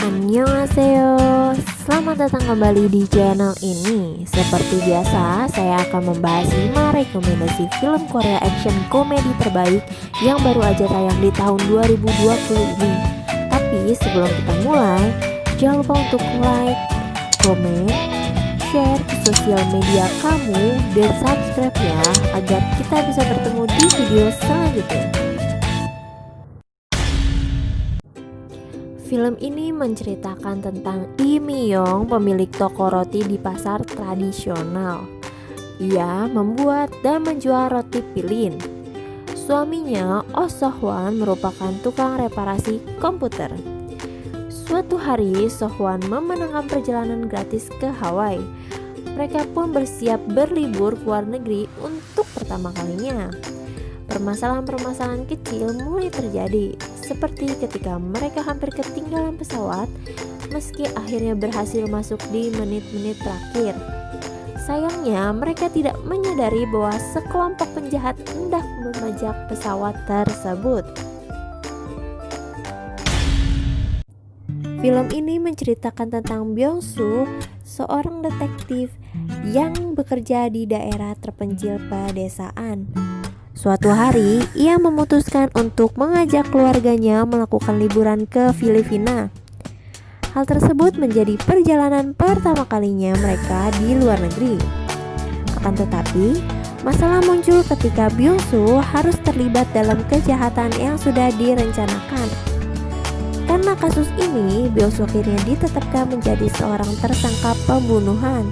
Annyeonghaseyo, selamat datang kembali di channel ini. Seperti biasa, saya akan membahas 5 rekomendasi film Korea action komedi terbaik yang baru aja tayang di tahun 2020 ini. Tapi sebelum kita mulai, jangan lupa untuk like, komen, share ke sosial media kamu, dan subscribe ya, agar kita bisa bertemu di video selanjutnya. Film ini menceritakan tentang Lee Mi-young, pemilik toko roti di pasar tradisional. Ia membuat dan menjual roti pilin. Suaminya, Oh So-hwan, merupakan tukang reparasi komputer. Suatu hari, So-hwan memenangkan perjalanan gratis ke Hawaii. Mereka pun bersiap berlibur ke luar negeri untuk pertama kalinya. Permasalahan-permasalahan kecil mulai terjadi, seperti ketika mereka hampir ketinggalan pesawat meski akhirnya berhasil masuk di menit-menit terakhir. Sayangnya mereka tidak menyadari bahwa sekelompok penjahat hendak memajak pesawat tersebut. Film ini menceritakan tentang Byung-soo, seorang detektif yang bekerja di daerah terpencil pedesaan. Suatu hari, ia memutuskan untuk mengajak keluarganya melakukan liburan ke Filipina. Hal tersebut menjadi perjalanan pertama kalinya mereka di luar negeri. Akan tetapi, masalah muncul ketika Byung-soo harus terlibat dalam kejahatan yang sudah direncanakan. Karena kasus ini, Byung-soo akhirnya ditetapkan menjadi seorang tersangka pembunuhan.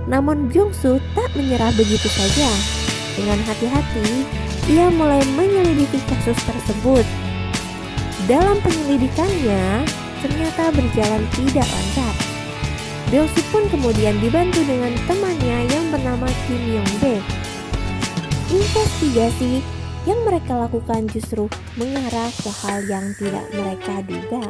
Namun Byung-soo tak menyerah begitu saja. Dengan hati-hati, ia mulai menyelidiki kasus tersebut. Dalam penyelidikannya, ternyata berjalan tidak lancar. Byung-soo pun kemudian dibantu dengan temannya yang bernama Kim Yong-bae. Investigasi yang mereka lakukan justru mengarah ke hal yang tidak mereka duga.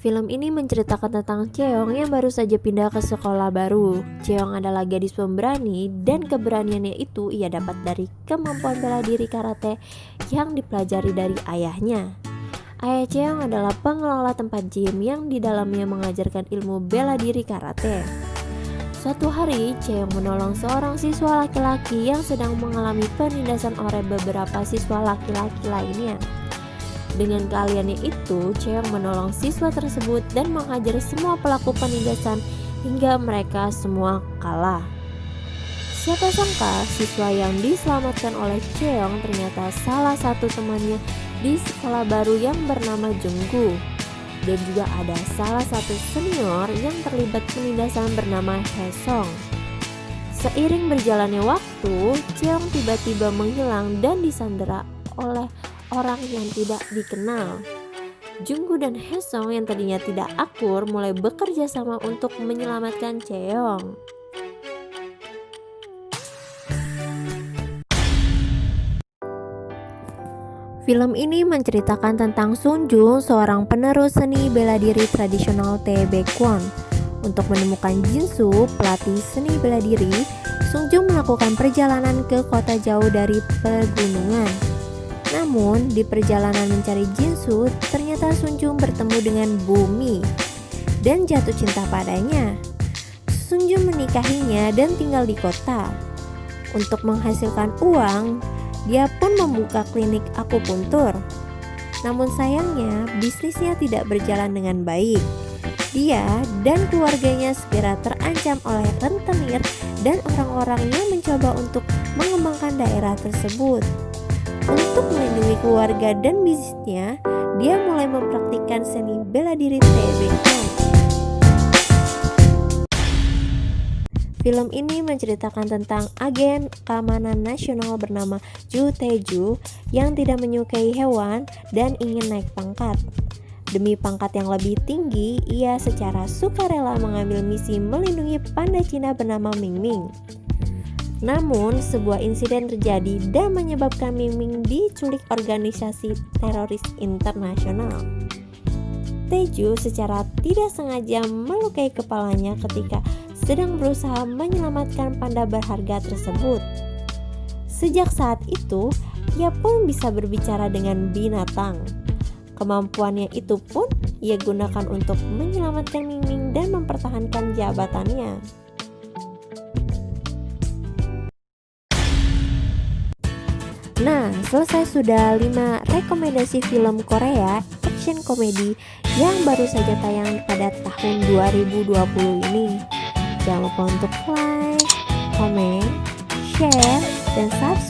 Film ini menceritakan tentang Cheong yang baru saja pindah ke sekolah baru. Cheong adalah gadis pemberani dan keberaniannya itu ia dapat dari kemampuan bela diri karate yang dipelajari dari ayahnya. Ayah Cheong adalah pengelola tempat gym yang di dalamnya mengajarkan ilmu bela diri karate. Suatu hari, Cheong menolong seorang siswa laki-laki yang sedang mengalami penindasan oleh beberapa siswa laki-laki lainnya. Dengan keahliannya itu, Cheong menolong siswa tersebut dan menghajar semua pelaku penindasan hingga mereka semua kalah. Siapa sangka siswa yang diselamatkan oleh Cheong ternyata salah satu temannya di sekolah baru yang bernama Junggu. Dan juga ada salah satu senior yang terlibat penindasan bernama Haesung. Seiring berjalannya waktu, Cheong tiba-tiba menghilang dan disandera oleh orang yang tidak dikenal. Junggu dan Haesung yang tadinya tidak akur mulai bekerja sama untuk menyelamatkan Cheong. Film ini menceritakan tentang Sun Jung, seorang penerus seni bela diri tradisional Taebaekwon. Untuk menemukan Jin-soo, pelatih seni bela diri, Sun Jung melakukan perjalanan ke kota jauh dari pegunungan. Namun, di perjalanan mencari Jin-soo, ternyata Sun Jung bertemu dengan Bumi dan jatuh cinta padanya. Sun Jung menikahinya dan tinggal di kota. Untuk menghasilkan uang, dia pun membuka klinik akupuntur. Namun sayangnya, bisnisnya tidak berjalan dengan baik. Dia dan keluarganya segera terancam oleh rentenir dan orang-orang yang mencoba untuk mengembangkan daerah tersebut. Untuk melindungi keluarga dan bisnisnya, dia mulai mempraktikkan seni bela diri Taebaekwon. Film ini menceritakan tentang agen keamanan nasional bernama Ju Tae-ju yang tidak menyukai hewan dan ingin naik pangkat. Demi pangkat yang lebih tinggi, ia secara sukarela mengambil misi melindungi panda Cina bernama Ming Ming. Namun, sebuah insiden terjadi dan menyebabkan Ming Ming diculik organisasi teroris internasional. Tae-ju secara tidak sengaja melukai kepalanya ketika sedang berusaha menyelamatkan panda berharga tersebut. Sejak saat itu, ia pun bisa berbicara dengan binatang. Kemampuannya itu pun ia gunakan untuk menyelamatkan Ming Ming dan mempertahankan jabatannya. Nah, selesai sudah 5 rekomendasi film Korea action komedi yang baru saja tayang pada tahun 2020 ini. Jangan lupa untuk like, comment, share, dan subscribe